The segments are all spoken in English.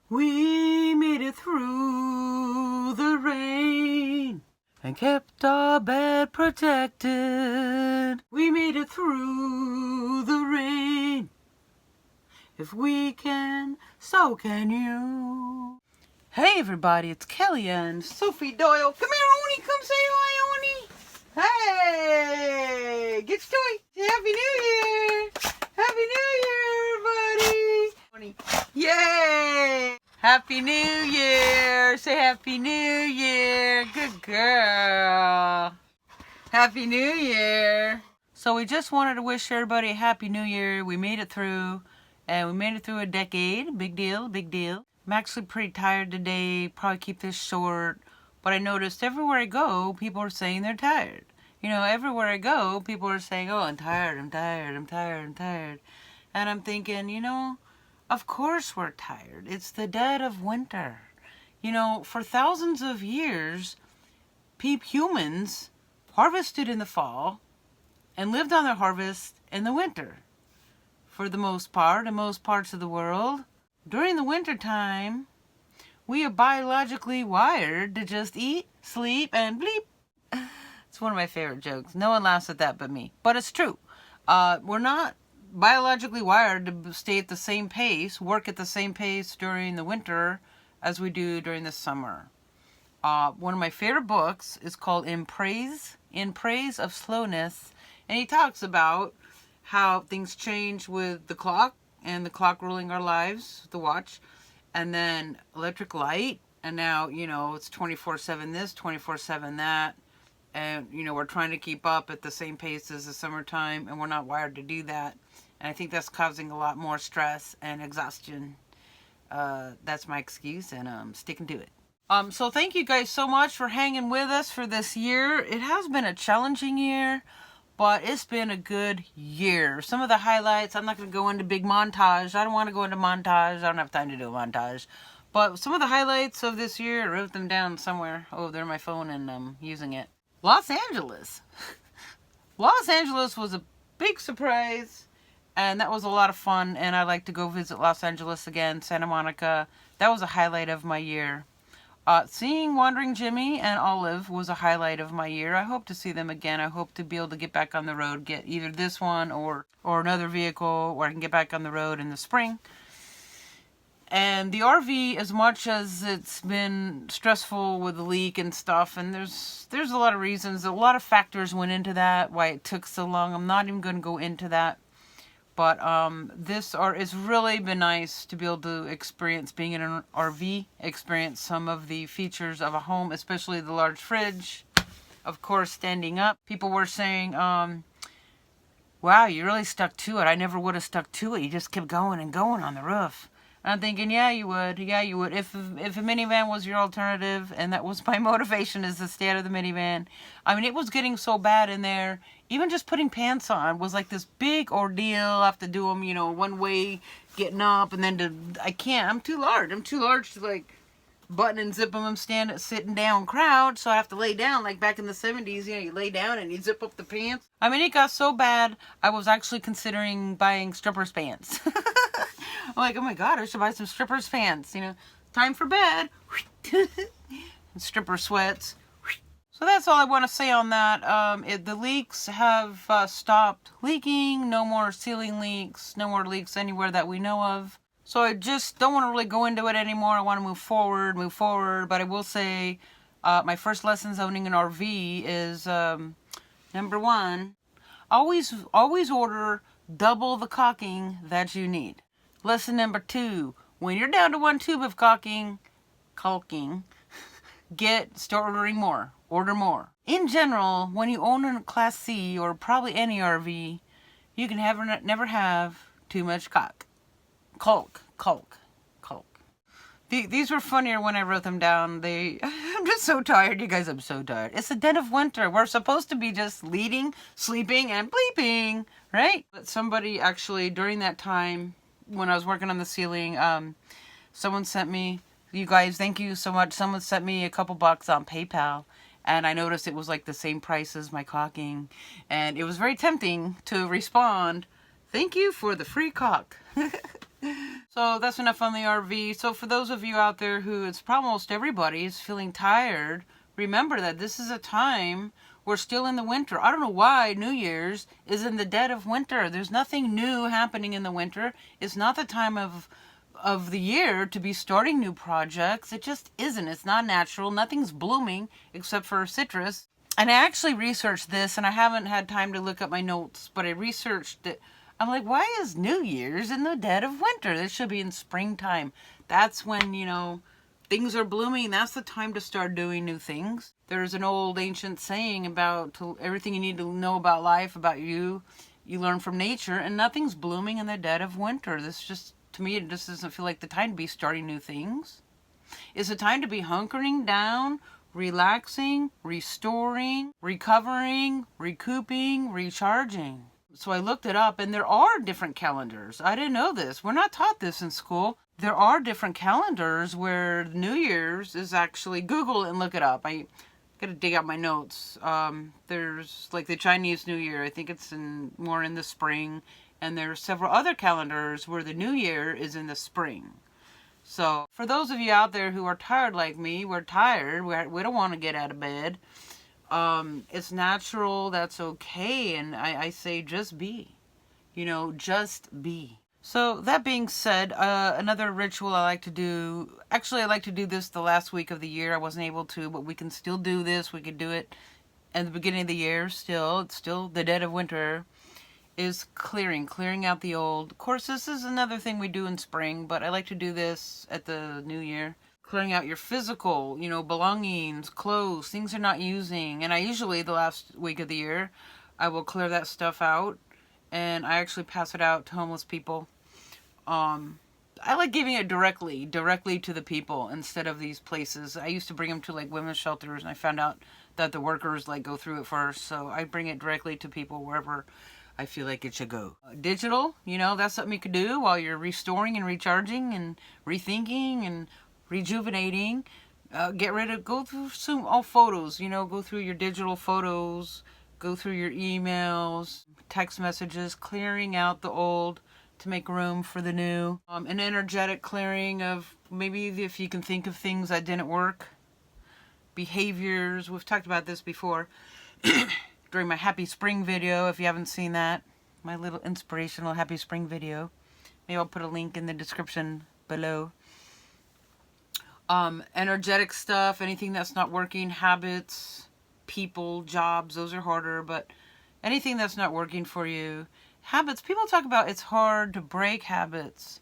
We made it through the rain and kept our bed protected. We made it through the rain. If we can, so can you. Hey everybody, it's Kelly and Sophie Doyle. Come here, Oni. Come say hi, Oni. Hey, get your toy. Say Happy New Year. Happy New Year, buddy. Oni. Yay. Happy New Year. Say Happy New Year. Good girl. Happy New Year. So we just wanted to wish everybody a Happy New Year. We made it through. And we made it through a decade. Big deal, big deal. I'm actually pretty tired today. Probably keep this short. But I noticed everywhere I go, people are saying they're tired. You know, everywhere I go, people are saying, oh, I'm tired, I'm tired, I'm tired, I'm tired. And I'm thinking, you know, of course we're tired. It's the dead of winter. You know, for thousands of years, humans harvested in the fall and lived on their harvest in the winter. For the most part, in most parts of the world, during the winter time, we are biologically wired to just eat, sleep, and bleep. It's one of my favorite jokes. No one laughs at that but me. But it's true. We're not biologically wired to stay at the same pace, work at the same pace during the winter as we do during the summer. One of my favorite books is called In Praise of Slowness. And he talks about how things change with the clock and the clock ruling our lives, the watch, and then electric light, and now, you know, it's 24/7 this, 24/7 that, and, you know, we're trying to keep up at the same pace as the summertime, and we're not wired to do that, and I think that's causing a lot more stress and exhaustion. That's my excuse, and I'm sticking to it. So thank you guys so much for hanging with us for this year. It has been a challenging year, but it's been a good year. Some of the highlights, I'm not going to go into big montage. I don't want to go into montage. I don't have time to do a montage. But some of the highlights of this year, I wrote them down somewhere. Oh, they're on my phone and I'm using it. Los Angeles. Los Angeles was a big surprise. And that was a lot of fun. And I'd like to go visit Los Angeles again, Santa Monica. That was a highlight of my year. Seeing Wandering Jimmy and Olive was a highlight of my year. I hope to see them again. I hope to be able to get back on the road, get either this one or another vehicle where I can get back on the road in the spring. And the RV, as much as it's been stressful with the leak and stuff, and there's a lot of reasons, a lot of factors went into that, why it took so long. I'm not even going to go into that. But it's really been nice to be able to experience being in an RV, experience some of the features of a home, especially the large fridge. Of course, standing up. People were saying, wow, you really stuck to it. I never would have stuck to it. You just kept going and going on the roof. And I'm thinking, yeah, you would. Yeah, you would. If a minivan was your alternative, and that was my motivation, is to stay out of the minivan. I mean, it was getting so bad in there. Even just putting pants on was like this big ordeal. I have to do them, you know, one way, getting up, and then I can't. I'm too large. I'm too large to, like, button and zip them. I'm sitting down crowd, so I have to lay down. Like back in the 70s, you know, you lay down and you zip up the pants. I mean, it got so bad, I was actually considering buying strippers pants. I'm like, oh my God, I should buy some strippers pants. You know, time for bed. Stripper sweats. So that's all I want to say on that. The leaks have stopped leaking. No more ceiling leaks. No more leaks anywhere that we know of. So I just don't want to really go into it anymore. I want to move forward. But I will say my first lessons owning an RV is, number one, always order double the caulking that you need. Lesson number two, when you're down to one tube of caulking, start ordering more. Order more. In general, when you own a Class C or probably any RV, you can never have too much caulk. These were funnier when I wrote them down. I'm just so tired, you guys. I'm so tired. It's the dead of winter. We're supposed to be just leading, sleeping, and bleeping, right? But somebody actually, during that time, when I was working on the ceiling, someone sent me, you guys, thank you so much. Someone sent me a couple bucks on PayPal. And I noticed it was like the same price as my caulking. And it was very tempting to respond, thank you for the free caulk. So that's enough on the RV. So for those of you out there who, it's almost everybody is feeling tired, remember that this is a time we're still in the winter. I don't know why New Year's is in the dead of winter. There's nothing new happening in the winter. It's not the time of the year to be starting new projects. It just isn't. It's not natural. Nothing's blooming except for citrus. And I actually researched this, and I haven't had time to look up my notes, but I researched it. I'm like, why is New Year's in the dead of winter? This should be in springtime. That's when, things are blooming. That's the time to start doing new things. There's an old ancient saying about everything you need to know about life, about you learn from nature, and nothing's blooming in the dead of winter. This just, to me, it just doesn't feel like the time to be starting new things. It's the time to be hunkering down, relaxing, restoring, recovering, recouping, recharging. So I looked it up, and there are different calendars. I didn't know this. We're not taught this in school. There are different calendars where New Year's is actually, Google it and look it up. I got to dig out my notes. There's like the Chinese New Year. I think it's more in the spring. And there's several other calendars where the New Year is in the spring. So for those of you out there who are tired like me, we're tired. We don't want to get out of bed. It's natural. That's okay. And I say just be. Just be. So that being said, another ritual I like to do, actually I like to do this the last week of the year. I wasn't able to, but we can still do this. We could do it at the beginning of the year still. It's still the dead of winter, is clearing out the old. Of course, this is another thing we do in spring, but I like to do this at the new year. Clearing out your physical, belongings, clothes, things you're not using. And I usually, the last week of the year, I will clear that stuff out. And I actually pass it out to homeless people. I like giving it directly to the people instead of these places. I used to bring them to like women's shelters, and I found out that the workers go through it first. So I bring it directly to people wherever I feel like it should go. Digital, that's something you could do while you're restoring and recharging and rethinking and rejuvenating. Go through some all photos, go through your digital photos, go through your emails, text messages, clearing out the old to make room for the new. An energetic clearing of maybe if you can think of things that didn't work. Behaviors, we've talked about this before during my Happy Spring video. If you haven't seen that, my little inspirational Happy Spring video. Maybe I'll put a link in the description below. Energetic stuff, anything that's not working, habits, people, jobs, those are harder, but anything that's not working for you. Habits, people talk about it's hard to break habits.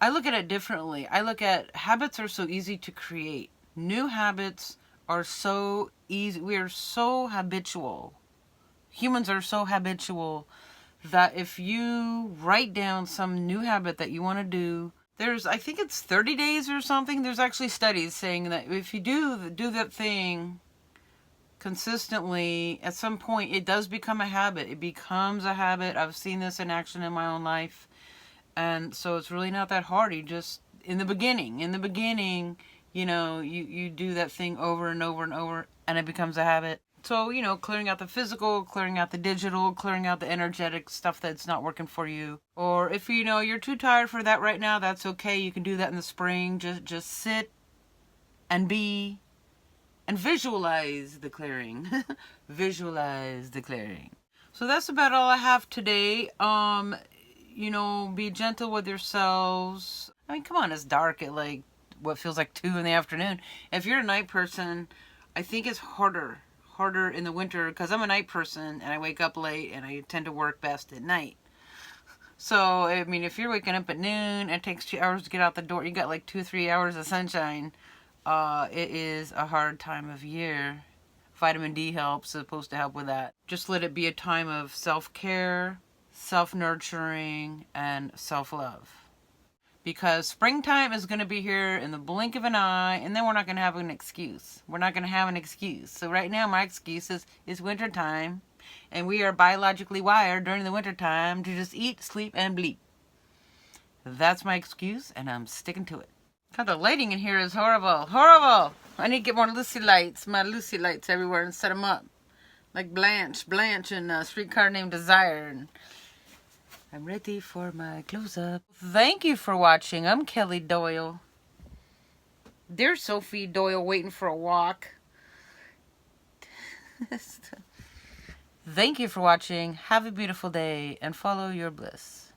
I look at it differently. I look at habits are so easy to create. New habits are so easy. We are so habitual. Humans are so habitual that if you write down some new habit that you want to do, I think it's 30 days or something. There's actually studies saying that if you do that thing consistently, at some point it does become a habit. It becomes a habit. I've seen this in action in my own life. And so it's really not that hard. You just, in the beginning, you do that thing over and over and over, and it becomes a habit. So, clearing out the physical, clearing out the digital, clearing out the energetic stuff that's not working for you. Or if you're too tired for that right now, that's okay. You can do that in the spring. Just sit and be and visualize the clearing. Visualize the clearing. So that's about all I have today. Be gentle with yourselves. I mean, come on, it's dark at what feels like 2 in the afternoon. If you're a night person, I think it's harder in the winter because I'm a night person and I wake up late and I tend to work best at night. So, I mean, if you're waking up at noon, it takes 2 hours to get out the door. You got 2 or 3 hours of sunshine. It is a hard time of year. Vitamin D helps, it's supposed to help with that. Just let it be a time of self-care, self-nurturing, and self-love. Because springtime is going to be here in the blink of an eye, and then we're not going to have an excuse. So right now, my excuse is wintertime, and we are biologically wired during the wintertime to just eat, sleep, and bleep. That's my excuse, and I'm sticking to it. God, the lighting in here is horrible. Horrible! I need to get more Lucy lights. My Lucy lights everywhere and set them up. Like Blanche in Streetcar Named Desire. And I'm ready for my close-up. Thank you for watching. I'm Kelly Doyle. There's Sophie Doyle waiting for a walk. Thank you for watching. Have a beautiful day and follow your bliss.